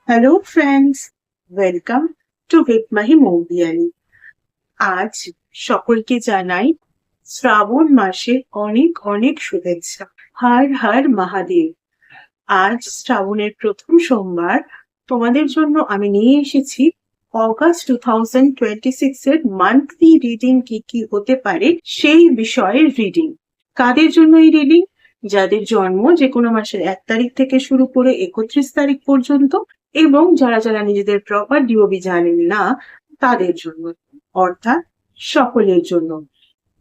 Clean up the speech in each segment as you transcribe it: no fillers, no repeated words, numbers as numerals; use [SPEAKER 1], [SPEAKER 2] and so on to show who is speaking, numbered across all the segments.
[SPEAKER 1] Hello friends, welcome to with Mahi মৌবিয়ালি। আজ সকলকে জানাই শ্রাবণ মাসে অনেক অনেক শুভেচ্ছা। হর হর মহাদেব। আজ শ্রাবণের প্রথম সোমবার। তোমাদের জন্য আমি নিয়ে এসেছি অগাস্ট 2026 এর মান্থলি রিডিং কি কি হতে পারে সেই বিষয়ের রিডিং। কাদের জন্য এই রিডিং? যাদের জন্ম যে কোনো মাসের 1 তারিখ থেকে শুরু করে 31 তারিখ পর্যন্ত, এবং যারা যারা নিজেদের প্রপার ডিওবি জানেন না তাদের জন্য, অর্থাৎ সকলের জন্য।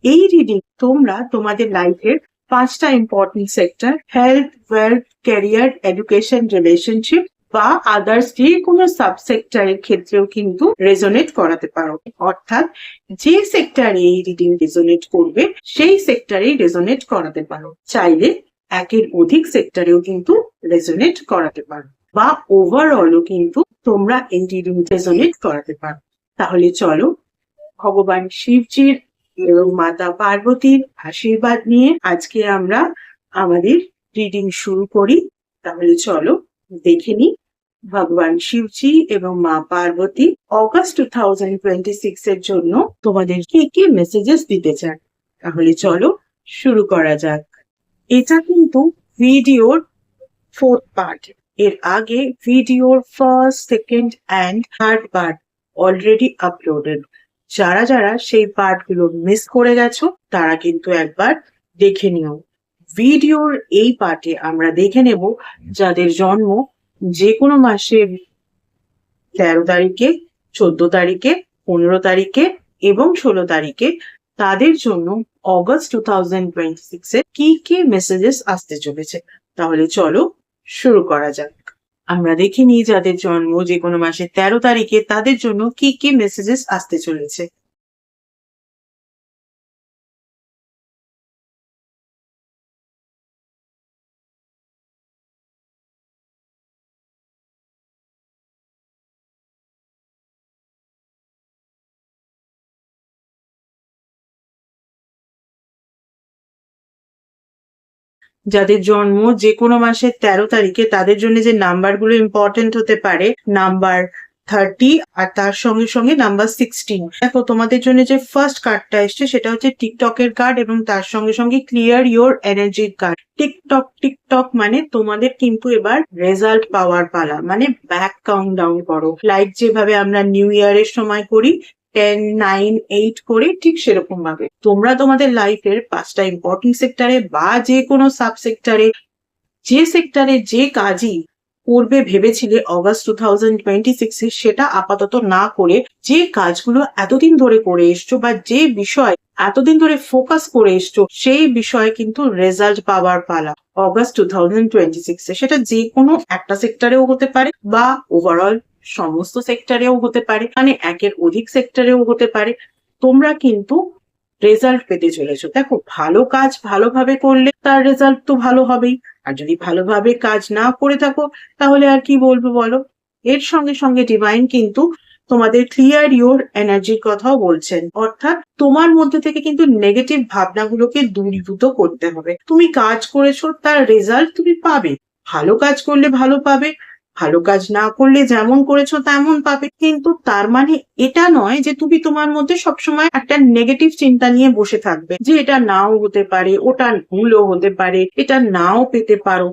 [SPEAKER 1] এই রিডিং তোমরা তোমাদের লাইফের 5টা important sector, health, wealth, career, education, relationship বা আদার্স যে কোনো সাবসেক্টরের ক্ষেত্রেও কিন্তু রেজোনেট করাতে পারো। অর্থাৎ যে সেক্টরে এই রিডিং রেজোনেট করবে সেই সেক্টরেই রেজোনেট করাতে পারো। চাইলে একের অধিক সেক্টরেও কিন্তু রেজোনেট করাতে পারো, বা ওভারঅলও কিন্তু তোমরা এই রিডিং রেজোনেট করাতে পারো। তাহলে চলো ভগবান শিবজির এবং মাতা পার্বতীর আশীর্বাদ নিয়ে আজকে আমরা আমাদের রিডিং শুরু করি। তাহলে চলো দেখে নিই ভগবান শিবজি এবং মা পার্বতী অগাস্ট 2026 এর জন্য তোমাদের কি কি মেসেজেস দিতে চান। তাহলে চলো শুরু করা যাক। এটা কিন্তু ভিডিওর 4th পার্ট। এর আগে ভিডিওর first, second and third part already uploaded. যারা যারা সেই পার্টগুলো মিস করে গেছো তারা কিন্তু একবার দেখে নিও। ভিডিওর এই পার্টে আমরা দেখে নেব যাদের জন্ম যে কোনো মাসের 13 তারিখে, 14 তারিখে, 15 তারিখে এবং 16 তারিখে, তাদের জন্য অগস্ট 2026 এ কি কি মেসেজেস আসতে চলেছে। তাহলে চলো শুরু করা যাক। আমরা দেখে নিই যাদের জন্ম যে কোনো মাসের 13 তারিখে তাদের জন্য কি কি মেসেজেস আসতে চলেছে। যাদের জন্ম যে কোনো মাসের 13 তারিখে তাদের জন্য যে নাম্বারগুলো ইম্পর্টেন্ট হতে পারে, নাম্বার 30 আর তার সঙ্গে সঙ্গে নাম্বার 16। দেখো তোমাদের জন্য যে ফার্স্ট কার্ডটা এসছে সেটা হচ্ছে টিকটকের কার্ড এবং তার সঙ্গে সঙ্গে ক্লিয়ার ইওর এনার্জির কার্ড। টিকটক টিকটক মানে তোমাদের কিন্তু এবার রেজাল্ট পাওয়ার পালা, মানে ব্যাক কাউন্ট ডাউন করো, লাইক যেভাবে আমরা নিউ ইয়ারের সময় করি 10, 9, 8 করে, ঠিক সেরকম ভাবে তোমরা তোমাদের লাইফের 5টা ইম্পর্টেন্ট সেক্টরে বা যে কোনো সাব সেক্টরে, যে সেক্টরে যে কাজই করবে ভেবেছিলে অগাস্ট 2026 এ, সেটা আপাতত না করে যে কাজগুলো এতদিন ধরে করে এসছো বা যে বিষয় এতদিন ধরে ফোকাস করে এসছো সেই বিষয়ে কিন্তু রেজাল্ট পাওয়ার পালা অগাস্ট 2026 এ। সেটা যে কোনো একটা সেক্টরেও হতে পারে বা ওভারঅল সমস্ত সেক্টরেও হতে পারে, মানে একের অধিক সেক্টরেও হতে পারে। তোমরা কিন্তু রেজাল্ট পেতে চলেছো। দেখো, ভালো কাজ ভালোভাবে করলে তার রেজাল্ট তো ভালো হবেই, আর যদি ভালোভাবে কাজ না করে থাকো তাহলে আর কি বলবো বলো। এর সঙ্গে সঙ্গে ডিভাইন কিন্তু তোমাদের ক্লিয়ার ইওর এনার্জির কথাও বলছেন, অর্থাৎ তোমার মধ্যে থেকে কিন্তু নেগেটিভ ভাবনাগুলোকে দূরীভূত করতে হবে। তুমি কাজ করেছো তার রেজাল্ট তুমি পাবে, ভালো কাজ করলে ভালো পাবে, ভালো কাজ না করলে যেমন করেছো তেমন পাবে। কিন্তু তার মানে এটা নয় যে তুমি তোমার মধ্যে সবসময় একটা নেগেটিভ চিন্তা নিয়ে বসে থাকবে যে এটা নাও হতে পারে, ওটা ভুলও হতে পারে, এটা নাও পেতে পারো।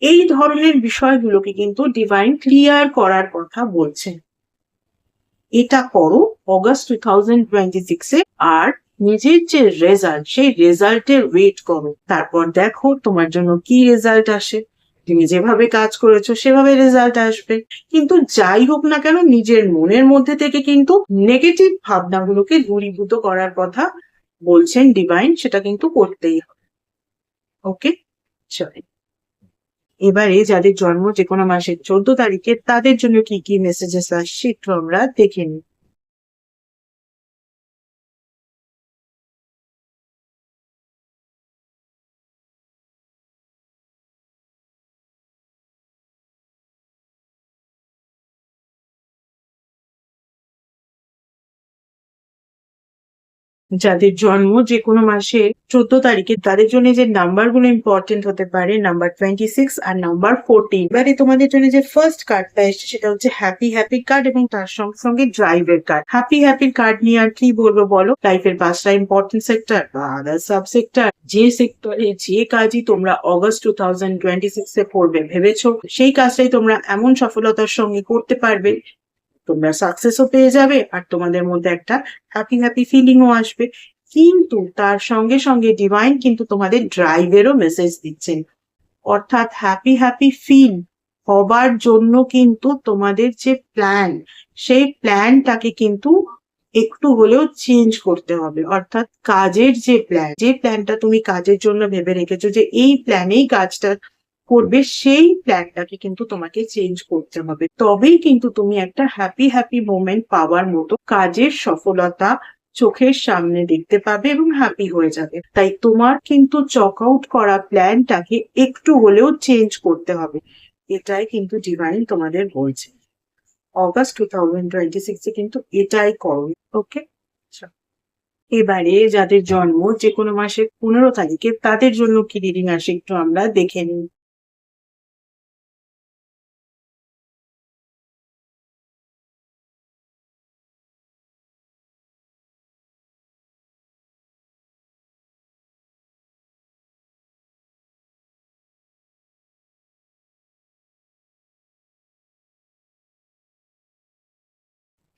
[SPEAKER 1] এই ধরনের বিষয়গুলোকে কিন্তু ডিভাইন ক্লিয়ার করার কথা বলছেন। এটা করো অগাস্ট 2026 এ, আর নিজের যে রেজাল্ট সেই রেজাল্টের ওয়েট করো, তারপর দেখো তোমার জন্য কি রেজাল্ট আসে। তুমি যেভাবে কাজ করেছো সেভাবে রেজাল্ট আসবে। কিন্তু যাই হোক না কেন, নিজের মনের মধ্যে থেকে কিন্তু নেগেটিভ ভাবনাগুলোকে দূরীভূত করার কথা বলছেন ডিভাইন, সেটা কিন্তু করতেই হবে। ওকে, চলে এবারে যাদের জন্ম যে কোনো মাসের 14 তারিখে তাদের জন্য কি কি মেসেজেস আসছে একটু আমরা দেখে নিই। যাদের জন্ম যে কোনো মাসে 14 তারিখে তাদের জন্য যে নাম্বারগুলো ইম্পর্টেন্ট হতে পারে নাম্বার 26 আর নাম্বার 14। এবারে তোমাদের জন্য যে ফার্স্ট কার্ডটা এসছে সেটা হচ্ছে হ্যাপি হ্যাপি কার্ড এবং তার সঙ্গে সঙ্গে ড্রাইভের কার্ড। হ্যাপি হ্যাপি কার্ড নিয়ে আর কি বলবো বলো, লাইফের 5টা ইম্পর্টেন্ট সেক্টর বা আদার সাব সেক্টর, যে সেক্টরে যে কাজই তোমরা অগস্ট 2026 এ করবে ভেবেছো সেই কাজটাই তোমরা এমন সফলতার সঙ্গে করতে পারবে, তোমরা সাকসেসও পেয়ে যাবে আর তোমাদের মধ্যে একটা হ্যাপি হ্যাপি ফিলিংও আসবে। কিন্তু তার সঙ্গে সঙ্গে ডিভাইন কিন্তু তোমাদের ড্রাইভেরও মেসেজ দিচ্ছেন, অর্থাৎ হ্যাপি হ্যাপি ফিল হবার জন্য কিন্তু তোমাদের যে প্ল্যান সেই প্ল্যানটাকে কিন্তু একটু হলেও চেঞ্জ করতে হবে। অর্থাৎ কাজের যে প্ল্যানটা তুমি কাজের জন্য ভেবে রেখেছো যে এই প্ল্যানেই কাজটা করবে, সেই প্ল্যানটাকে কিন্তু তোমাকে চেঞ্জ করতে হবে, তবেই কিন্তু তুমি একটা হ্যাপি হ্যাপি মোমেন্ট পাওয়ার মতো কাজের সফলতা চোখের সামনে দেখতে পাবে এবং হ্যাপি হয়ে যাবে। তাই তোমার কিন্তু চক আউট করা প্ল্যানটাকে একটু হলেও চেঞ্জ করতে হবে, এটাই কিন্তু ডিভাইন তোমাদের বলছে অগস্ট 2026 এ কিন্তু এটাই করো। ওকে, এবারে যাদের জন্ম যে কোনো মাসের 15 তারিখে তাদের জন্য কি রিডিং আসে একটু আমরা দেখে নিই।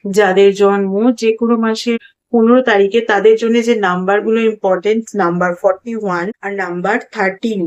[SPEAKER 1] যাদের জন্ম যে কোনো মাসের 15 তারিখে তাদের জন্য যে নাম্বারগুলো ইম্পর্টেন্ট নাম্বার 41 আর নাম্বার 13।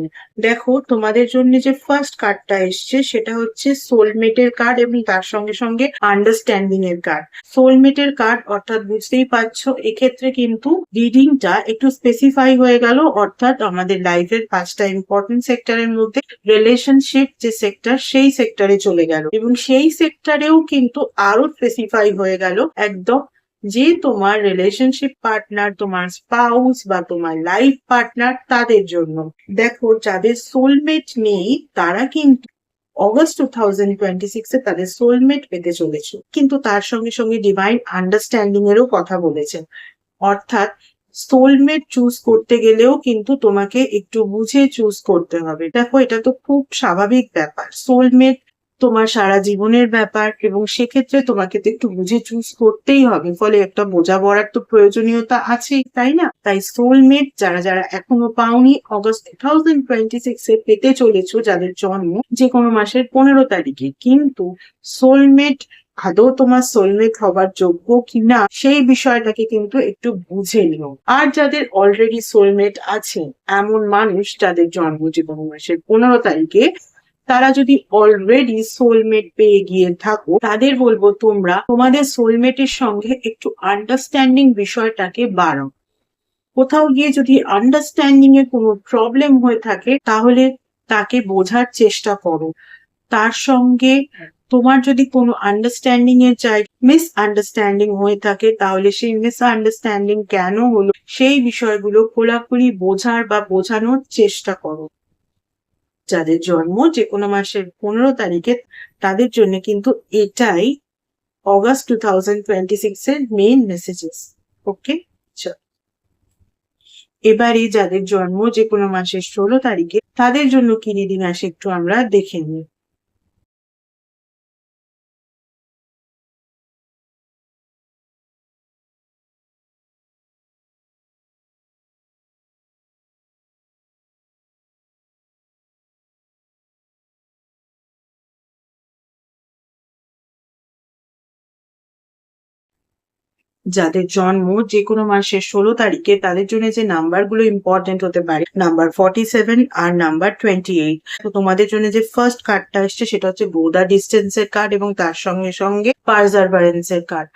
[SPEAKER 1] দেখো তোমাদের জন্য যে ফার্স্ট কার্ডটা এসছে সেটা হচ্ছে সোলমেটের কার্ড এবং তার সঙ্গে সঙ্গে আন্ডারস্ট্যান্ডিং এর কার্ড। সোলমেটের কার্ড অর্থাৎ বুঝতেই পারছো এক্ষেত্রে কিন্তু রিডিংটা একটু স্পেসিফাই হয়ে গেল, অর্থাৎ আমাদের লাইফের 5টা ইম্পর্টেন্ট সেক্টরের মধ্যে রিলেশনশিপ যে সেক্টর সেই সেক্টরে চলে গেল এবং সেই সেক্টরেও কিন্তু আরো স্পেসিফাই হয়ে গেল একদম যে তোমার রিলেশনশিপ পার্টনার, তোমার স্পাউস বা তোমার লাইফ পার্টনার তাদের জন্য। দেখো যাদের সোলমেট নেই তারা কিন্তু অগস্ট 2026 এ তাদের সোলমেট পেতে চলেছে, কিন্তু তার সঙ্গে সঙ্গে ডিভাইন আন্ডারস্ট্যান্ডিং এরও কথা বলেছেন, অর্থাৎ সোলমেট চুজ করতে গেলেও কিন্তু তোমাকে একটু বুঝে চুজ করতে হবে। দেখো এটা তো খুব স্বাভাবিক ব্যাপার, সোলমেট তোমার সারা জীবনের ব্যাপার এবং সেক্ষেত্রে তোমাকে তো একটু বুঝে চুজ করতেই হবে, ফলে একটা বোঝাপড়ার তো প্রয়োজনীয়তা আছেই, তাই না? তাই সোলমেট যারা যারা এখনো পাওনি অগস্ট 2026 এ পেতে চলেছো, যাদের জন্ম যে কোনো মাসের 15 তারিখে, কিন্তু সোলমেট আদৌ তোমার সোলমেট হবার যোগ্য কিনা সেই বিষয়টাকে কিন্তু একটু বুঝে নিও। আর যাদের অলরেডি সোলমেট আছে এমন মানুষ যাদের জন্ম যে কোনো মাসের 15 তারিখে, তারা যদি অলরেডি সোলমেট পেয়ে গিয়ে থাকো তাদের বলবো তোমরা তোমাদের সোলমেটের সঙ্গে একটু আন্ডারস্ট্যান্ডিং বিষয়টাকে বাড়াও। কোথাও গিয়ে যদি আন্ডারস্ট্যান্ডিং এ কোনো প্রবলেম হয়ে থাকে তাহলে তাকে বোঝার চেষ্টা করো। তার সঙ্গে তোমার যদি কোনো আন্ডারস্ট্যান্ডিং এর জায়গায় মিস আন্ডারস্ট্যান্ডিং হয়ে থাকে তাহলে সেই মিস আন্ডারস্ট্যান্ডিং কেন হলো সেই বিষয়গুলো খোলাখুলি বোঝার বা বোঝানোর চেষ্টা করো। যাদের জন্ম যে কোনো মাসের 15 তারিখে তাদের জন্য কিন্তু এটাই অগস্ট 2026 এর মেইন মেসেজেস। ওকে, এবারে যাদের জন্ম যে কোনো মাসের 16 তারিখে তাদের জন্য কি রিডিং আসে একটু আমরা দেখে নিই। যাদের জন্ম যে কোনো মাসের 16 তারিখে তাদের জন্য যে নাম্বারগুলো ইম্পর্টেন্ট হতে পারে নাম্বার 47 আর নাম্বার 28। তো তোমাদের জন্য যে ফার্স্ট কার্ডটা এসছে সেটা হচ্ছে বোর্ডার ডিস্টেন্সের কার্ড এবং তার সঙ্গে সঙ্গে পারজারভারেন্সের কার্ড।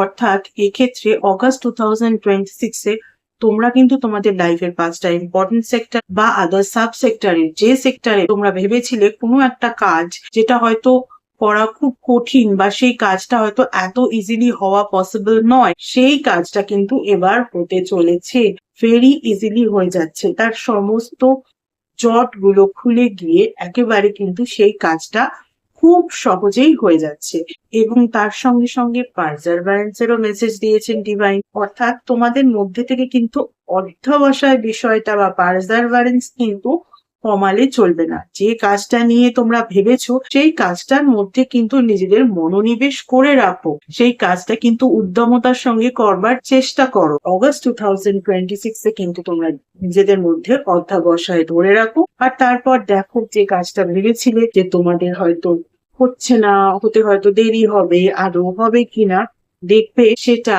[SPEAKER 1] অর্থাৎ এক্ষেত্রে অগস্ট 2026 এ তোমরা কিন্তু তোমাদের লাইফের 5টা ইম্পর্টেন্ট সেক্টর বা আদার সাব সেক্টরের যে সেক্টরে তোমরা ভেবেছিলে কোনো একটা কাজ যেটা হয়তো করা খুব কঠিন বা সেই কাজটা হয়তো এত ইজিলি হওয়া পসিবল নয়, সেই কাজটা কিন্তু এবার হতে চলেছে, ভেরি ইজিলি হয়ে যাচ্ছে। তার সমস্ত জট গুলো খুলে গিয়ে একেবারে কিন্তু সেই কাজটা খুব সহজেই হয়ে যাচ্ছে। এবং তার সঙ্গে সঙ্গে পারজারভ্যান্সেরও মেসেজ দিয়েছেন ডিভাইন, অর্থাৎ তোমাদের মধ্যে থেকে কিন্তু অধ্যবসায় বিষয়টা বা পারজারভ্যান্স কিন্তু কমালে চলবে না। যে কাজটা নিয়ে তোমরা ভেবেছো সেই কাজটার মধ্যে কিন্তু নিজেদের মনোনিবেশ করে রাখো, সেই কাজটা কিন্তু উদ্যমতার সঙ্গে করবার চেষ্টা করো। অগস্ট 2026 এ কিন্তু তোমরা নিজেদের মধ্যে অধ্যবসায় ধরে রাখো, আর তারপর দেখো যে কাজটা ভেবেছিলে যে তোমাদের হয়তো হচ্ছে না, হতে হয়তো দেরি হবে, আদৌ হবে কিনা, দেখবে সেটা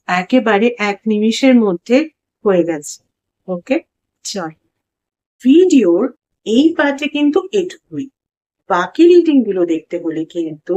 [SPEAKER 1] একেবারে 1 নিমিষের মধ্যে হয়ে গেছে। ওকে, চল, ভিডিওর এই পার্টে কিন্তু এটুকুই। বাকি রিডিং গুলো দেখতে হলে কিন্তু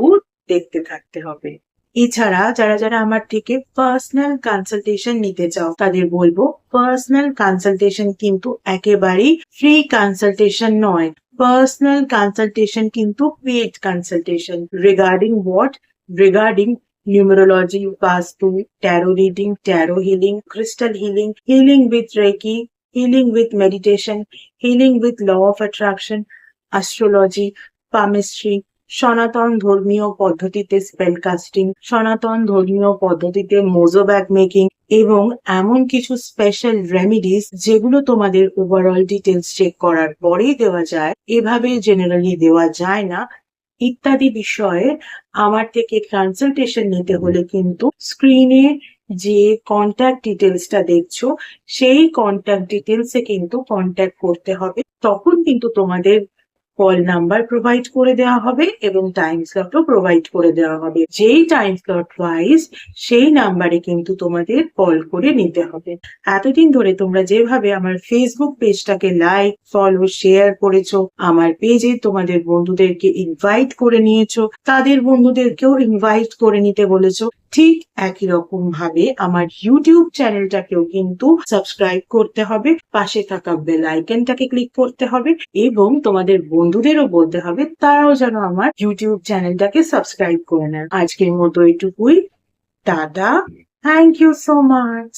[SPEAKER 1] দেখতে থাকতে হবে। এছাড়া যারা যারা আমার থেকে পার্সোনাল কনসালটেশন নিতে চাও তাদের বলবো, পার্সোনাল কনসালটেশন কিন্তু একেবারেই ফ্রি কনসালটেশন নয়। পার্সোনাল কনসালটেশন কিন্তু paid consultation. Regarding what? Regarding numerology, vastu, tarot reading, tarot healing, crystal healing, healing with Reiki, healing with meditation, healing with law of attraction, astrology, palmistry, সনাতন ধর্মীয় পদ্ধতিতে spell casting, সনাতন ধর্মীয় পদ্ধতিতে Mojo bag making, এবং এমন কিছু special remedies যেগুলো তোমাদের ওভারঅল ডিটেলস চেক করার পরেই দেওয়া যায়, এভাবে জেনারেলি দেওয়া যায় না, ইত্যাদি বিষয়ে আমার থেকে কনসালটেশন নিতে হলে কিন্তু স্ক্রিনে যে কন্ট্যাক্ট ডিটেলসটা দেখছো সেই কন্ট্যাক্ট ডিটেলসে কিন্তু কন্ট্যাক্ট করতে হবে। তখন কিন্তু তোমাদের কল নাম্বার প্রোভাইড করে দেওয়া হবে এবং টাইম স্লটও প্রোভাইড করে দেওয়া হবে। যেই টাইম স্লট ওয়াইজ সেই নাম্বারে কিন্তু তোমাদের কল করে নিতে হবে। এতদিন ধরে তোমরা যেভাবে আমার ফেসবুক পেজটাকে লাইক, ফলো, শেয়ার করেছো, আমার পেজে তোমাদের বন্ধুদেরকে ইনভাইট করে নিয়েছো, তাদের বন্ধুদেরকেও ইনভাইট করে নিতে বলেছো, ঠিক একই রকম ভাবে আমার ইউটিউব চ্যানেলটাকেও কিন্তু সাবস্ক্রাইব করতে হবে, পাশে থাকা বেল আইকনটাকে ক্লিক করতে হবে এবং তোমাদের বন্ধুদেরও বলতে হবে তারাও যেন আমার ইউটিউব চ্যানেলটাকে সাবস্ক্রাইব করে নেন। আজকের মতো এটুকুই, tata, thank you so much.